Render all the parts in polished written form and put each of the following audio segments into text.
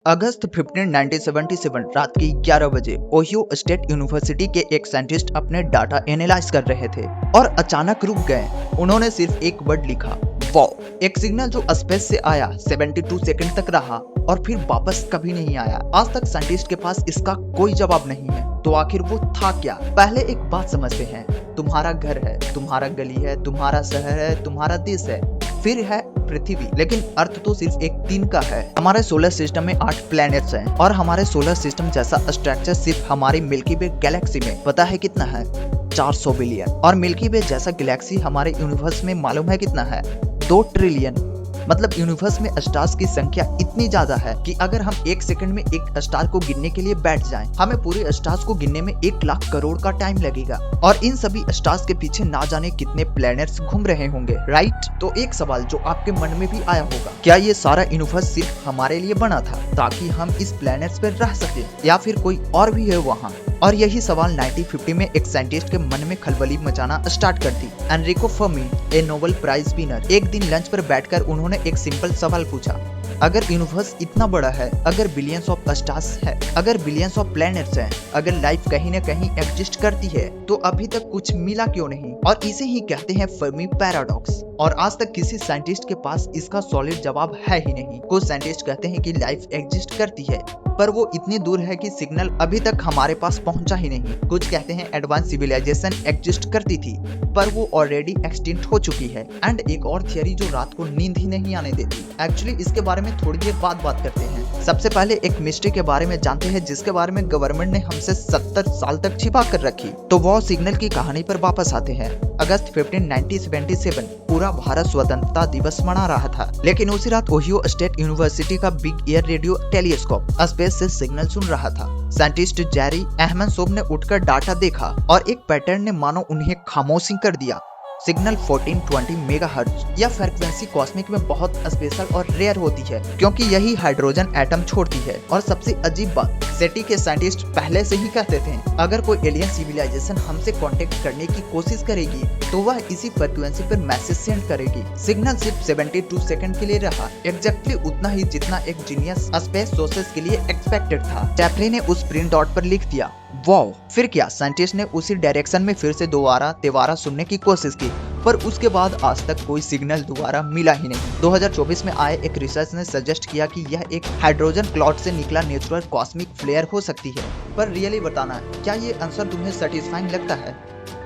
अगस्त 15, 1977 रात के 11 बजे ओहियो स्टेट यूनिवर्सिटी के एक साइंटिस्ट अपने डाटा एनालाइज कर रहे थे और अचानक रुक गए। उन्होंने सिर्फ एक वर्ड लिखा, वाओ। एक सिग्नल जो स्पेस से आया 72 सेकंड तक रहा और फिर वापस कभी नहीं आया। आज तक साइंटिस्ट के पास इसका कोई जवाब नहीं है। तो आखिर वो था क्या? पहले एक बात समझते हैं। तुम्हारा घर है, तुम्हारा गली है, तुम्हारा शहर है, तुम्हारा देश है, फिर है पृथ्वी। लेकिन अर्थ तो सिर्फ एक दिन का है। हमारे सोलर सिस्टम में 8 प्लैनेट्स हैं और हमारे सोलर सिस्टम जैसा स्ट्रक्चर सिर्फ हमारी मिल्की वे गैलेक्सी में पता है कितना है? 400 बिलियन। और मिल्की वे जैसा गैलेक्सी हमारे यूनिवर्स में मालूम है कितना है? 2 ट्रिलियन। मतलब यूनिवर्स में स्टार्स की संख्या इतनी ज्यादा है कि अगर हम एक सेकंड में एक स्टार को गिनने के लिए बैठ जाएं, हमें पूरे स्टार्स को गिनने में 1 लाख करोड़ का टाइम लगेगा। और इन सभी स्टार्स के पीछे ना जाने कितने प्लैनेट्स घूम रहे होंगे, राइट? तो एक सवाल जो आपके मन में भी आया होगा, क्या ये सारा यूनिवर्स सिर्फ हमारे लिए बना था ताकि हम इस प्लैनेट्स पर रह सके, या फिर कोई और भी है वहाँ? और यही सवाल 1950 में एक साइंटिस्ट के मन में खलबली मचाना स्टार्ट कर दी। एनरिको फर्मी, ए नोबेल प्राइज विनर, एक दिन लंच पर बैठकर उन्होंने एक सिंपल सवाल पूछा, अगर यूनिवर्स इतना बड़ा है, अगर बिलियंस ऑफ स्टार्स है, अगर बिलियंस ऑफ प्लैनेट्स हैं, अगर लाइफ कहीं न कहीं एग्जिस्ट करती है, तो अभी तक कुछ मिला क्यों नहीं? और इसे ही कहते हैं फर्मी पैराडॉक्स। और आज तक किसी साइंटिस्ट के पास इसका सॉलिड जवाब है ही नहीं। कुछ साइंटिस्ट कहते हैं कि लाइफ एग्जिस्ट करती है, पर वो इतनी दूर है कि सिग्नल अभी तक हमारे पास पहुंचा ही नहीं। कुछ कहते हैं एडवांस सिविलाइजेशन एग्जिस्ट करती थी, पर वो ऑलरेडी एक्सटिंक्ट हो चुकी है। एंड एक और थियरी जो रात को नींद ही नहीं आने देती। एक्चुअली इसके बारे में थोड़ी देर बाद बात करते हैं। सबसे पहले एक मिस्ट्री के बारे में जानते हैं जिसके बारे में गवर्नमेंट ने हमसे 70 साल तक छिपा कर रखी। तो वो सिग्नल की कहानी पर वापस आते हैं। अगस्त 15, 1977 पूरा भारत स्वतंत्रता दिवस मना रहा था, लेकिन उसी रात ओहियो स्टेट यूनिवर्सिटी का big air radio telescope space से सिग्नल सुन रहा था। साइंटिस्ट जेरी अहमनसोब ने उठकर डाटा देखा और एक पैटर्न ने मानो उन्हें खामोशी कर दिया। Signal 1420 megahertz. यह फ्रीक्वेंसी कॉस्मिक में बहुत स्पेशल और रेयर होती है क्योंकि यही हाइड्रोजन एटम छोड़ती है। और सबसे अजीब बात, सेटी के साइंटिस्ट पहले से ही कहते थे अगर कोई एलियन सिविलाइजेशन हमसे कांटेक्ट करने की कोशिश करेगी तो वह इसी फ्रीक्वेंसी पर मैसेज सेंड करेगी। सिग्नल सिर्फ 72 सेकंड के लिए रहा, एग्जैक्टली उतना ही जितना एक जीनियस स्पेस सोर्सेस के लिए एक्सपेक्टेड था। टैपली ने उस प्रिंट आउट पर लिख दिया, वाओ। फिर क्या, साइंटिस्ट ने उसी डायरेक्शन में फिर से दोबारा सुनने की कोशिश की, पर उसके बाद आज तक कोई सिग्नल दोबारा मिला ही नहीं। 2024 में आए एक रिसर्च ने सजेस्ट किया कि यह एक हाइड्रोजन क्लाउड से निकला नेचुरल कॉस्मिक फ्लेयर हो सकती है। पर रियली बताना, क्या ये आंसर तुम्हें सेटिस्फाइंग लगता है?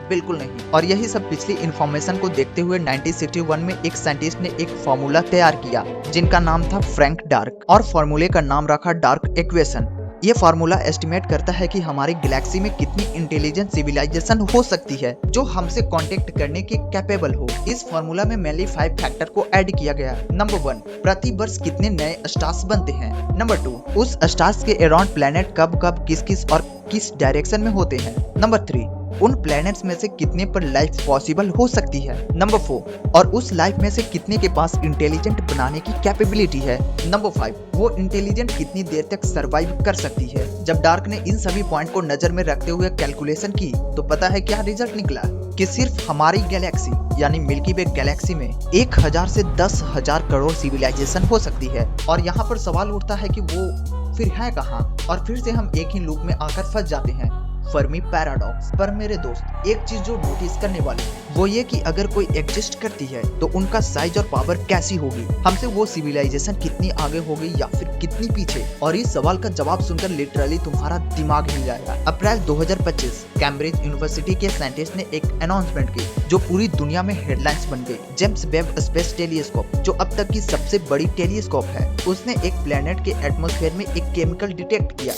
बिल्कुल नहीं। और यही सब पिछली इन्फॉर्मेशन को देखते हुए 1961 में एक साइंटिस्ट ने एक फॉर्मूला तैयार किया जिनका नाम था फ्रैंक डार्क, और फॉर्मूले का नाम रखा डार्क इक्वेशन। ये फार्मूला एस्टिमेट करता है कि हमारी गैलेक्सी में कितनी इंटेलिजेंट सिविलाइजेशन हो सकती है जो हमसे कांटेक्ट करने के कैपेबल हो। इस फार्मूला में मेनली 5 फैक्टर को ऐड किया गया। नंबर 1, प्रति वर्ष कितने नए स्टार्स बनते हैं। नंबर 2, उस स्टार्स के अराउंड प्लैनेट कब कब किस किस और किस डायरेक्शन में होते हैं। नंबर 3, उन प्लैनेट्स में से कितने पर लाइफ पॉसिबल हो सकती है। नंबर 4, और उस लाइफ में से कितने के पास इंटेलिजेंट बनाने की कैपेबिलिटी है। नंबर 5, वो इंटेलिजेंट कितनी देर तक सरवाइव कर सकती है। जब डार्क ने इन सभी पॉइंट को नजर में रखते हुए कैलकुलेशन की तो पता है क्या रिजल्ट निकला? कि सिर्फ हमारी गैलेक्सी यानी मिल्की वे गैलेक्सी में 1000 से 10,000 करोड़ सिविलाइजेशन हो सकती है। और यहाँ पर सवाल उठता है कि वो फिर है कहाँ? और फिर से हम एक ही लूप में आकर फंस जाते हैं, फर्मी पैराडॉक्स। पर मेरे दोस्त, एक चीज जो नोटिस करने वाली वो ये कि अगर कोई एग्जिस्ट करती है तो उनका साइज और पावर कैसी होगी, हमसे वो सिविलाइजेशन कितनी आगे होगी या फिर कितनी पीछे। और इस सवाल का जवाब सुनकर लिटरली तुम्हारा दिमाग हिल जाएगा। अप्रैल 2025 कैम्ब्रिज यूनिवर्सिटी के साइंटिस्ट ने एक अनाउंसमेंट की जो पूरी दुनिया में हेडलाइंस बन गई। जेम्स वेब स्पेस टेलीस्कोप, जो अब तक की सबसे बड़ी टेलीस्कोप है, उसने एक प्लेनेट के एटमॉस्फेयर में एक केमिकल डिटेक्ट किया,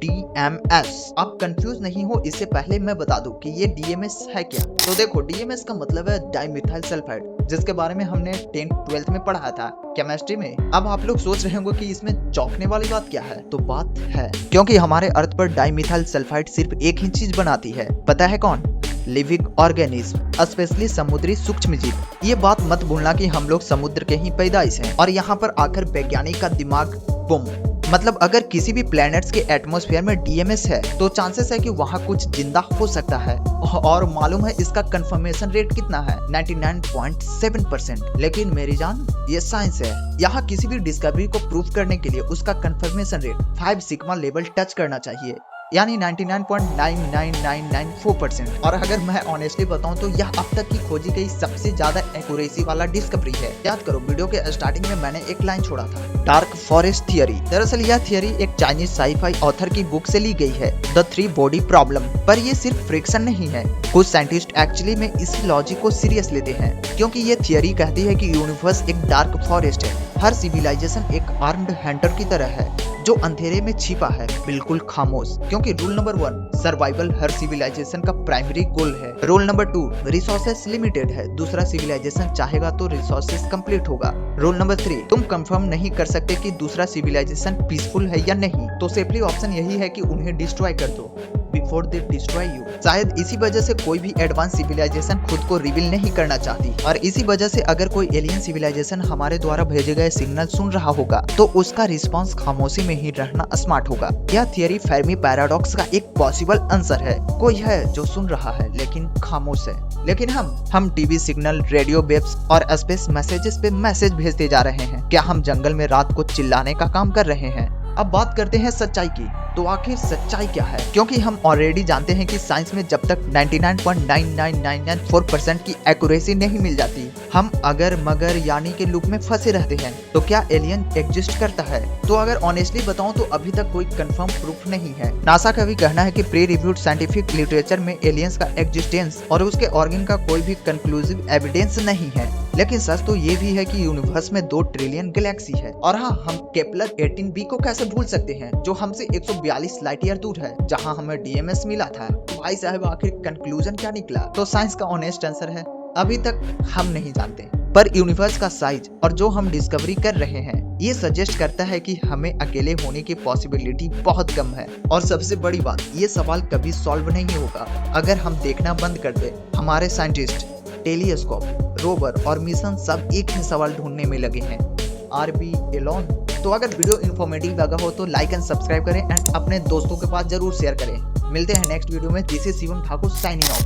DMS। आप कंफ्यूज नहीं हो, इससे पहले मैं बता दूं कि ये DMS है क्या। तो देखो, DMS का मतलब है डाइमिथाइल सल्फाइड, जिसके बारे में हमने 10th 12th में पढ़ा था केमिस्ट्री में। अब आप लोग सोच रहे होंगे कि इसमें चौंकने वाली बात क्या है। तो बात है, क्योंकि हमारे अर्थ पर डाइमिथाइल सल्फाइड सिर्फ एक ही चीज बनाती है, पता है कौन? लिविंग ऑर्गेनिज्म, स्पेशली समुद्री सूक्ष्म जीव। ये बात मत भूलना कि हम लोग समुद्र के ही पैदाइश हैं। और यहाँ पर आकर वैज्ञानिक का दिमाग बूम मतलब अगर किसी भी प्लैनेट्स के एटमॉस्फेयर में डीएमएस है तो चांसेस है कि वहाँ कुछ जिंदा हो सकता है। और मालूम है इसका कंफर्मेशन रेट कितना है? 99.7%। लेकिन मेरी जान, ये साइंस है। यहाँ किसी भी डिस्कवरी को प्रूव करने के लिए उसका confirmation rate 5 sigma level touch करना चाहिए, यानी 99.99994%। और अगर मैं ऑनेस्टली बताऊं तो यह अब तक की खोजी गई सबसे ज्यादा एक्यूरेसी वाला डिस्कवरी है। याद करो, वीडियो के स्टार्टिंग में मैंने एक लाइन छोड़ा था, डार्क फॉरेस्ट थियरी। दरअसल यह थियरी एक चाइनीज साईफाई ऑथर की बुक से ली गई है, द 3 बॉडी प्रॉब्लम। पर ये सिर्फ फ्रिक्शन नहीं है। कुछ साइंटिस्ट एक्चुअली में इस लॉजिक को सीरियस लेते हैं, क्योंकि ये थियरी कहती है कि यूनिवर्स एक डार्क फॉरेस्ट है। हर सिविलाइजेशन एक आर्म्ड हंटर की तरह है जो अंधेरे में छिपा है, बिल्कुल खामोश। क्योंकि रूल नंबर 1, सर्वाइवल हर सिविलाइजेशन का प्राइमरी गोल है। रूल नंबर 2, रिसोर्सेस लिमिटेड है, दूसरा सिविलाइजेशन चाहेगा तो रिसोर्सेस कंप्लीट होगा। रूल नंबर 3, तुम कंफर्म नहीं कर सकते कि दूसरा सिविलाइजेशन पीसफुल है या नहीं, तो सेफली ऑप्शन यही है कि उन्हें डिस्ट्रॉय कर दो बिफोर दे डिस्ट्रॉय यू। शायद इसी वजह से कोई भी एडवांस सिविलाइजेशन खुद को रिवील नहीं करना चाहती, और इसी वजह से अगर कोई एलियन सिविलाइजेशन हमारे द्वारा भेजे गए सिग्नल सुन रहा होगा तो उसका रिस्पॉन्स खामोशी में ही रहना स्मार्ट होगा। यह थियरी फेर्मी पैराडॉक्स का एक पॉसिबल आंसर है। कोई है जो सुन रहा है लेकिन खामोश है। लेकिन हम टीवी सिग्नल, रेडियो वेव्स और स्पेस मैसेजेस पे मैसेज भेजते जा रहे हैं। क्या हम जंगल में रात को चिल्लाने का काम कर रहे हैं? अब बात करते हैं सच्चाई की। तो आखिर सच्चाई क्या है? क्योंकि हम ऑलरेडी जानते हैं कि साइंस में जब तक 99.99994% की एक्यूरेसी नहीं मिल जाती, हम अगर मगर यानी के लूप में फंसे रहते हैं। तो क्या एलियन एग्जिस्ट करता है? तो अगर ऑनेस्टली बताऊं तो अभी तक कोई कंफर्म प्रूफ नहीं है। नासा का भी कहना है कि प्री रिव्यूड साइंटिफिक लिटरेचर में एलियंस का एग्जिस्टेंस और उसके ऑर्गन का कोई भी कंक्लूसिव एविडेंस नहीं है। लेकिन सच तो ये भी है कि यूनिवर्स में 2 ट्रिलियन गैलेक्सी है। और हाँ, हम केपलर 18b को कैसे भूल सकते हैं, जो हमसे 142 लाइट ईयर दूर है, जहाँ हमें डीएमएस मिला था। भाई साहब, आखिर कंक्लूजन क्या निकला? तो साइंस का ऑनेस्ट आंसर है, अभी तक हम नहीं जानते। पर यूनिवर्स का साइज और जो हम डिस्कवरी कर रहे हैं, ये सजेस्ट करता है कि हमें अकेले होने की पॉसिबिलिटी बहुत कम है। और सबसे बड़ी बात, ये सवाल कभी सॉल्व नहीं होगा अगर हम देखना बंद कर दे। हमारे साइंटिस्ट टेलीस्कोप, रोवर और मिशन सब एक ही सवाल ढूंढने में लगे हैं, आर वी एलोन? तो अगर वीडियो इन्फॉर्मेटिव लगा हो तो लाइक एंड सब्सक्राइब करें एंड अपने दोस्तों के पास जरूर शेयर करें। मिलते हैं नेक्स्ट वीडियो में। This is Shivam Thakur signing off.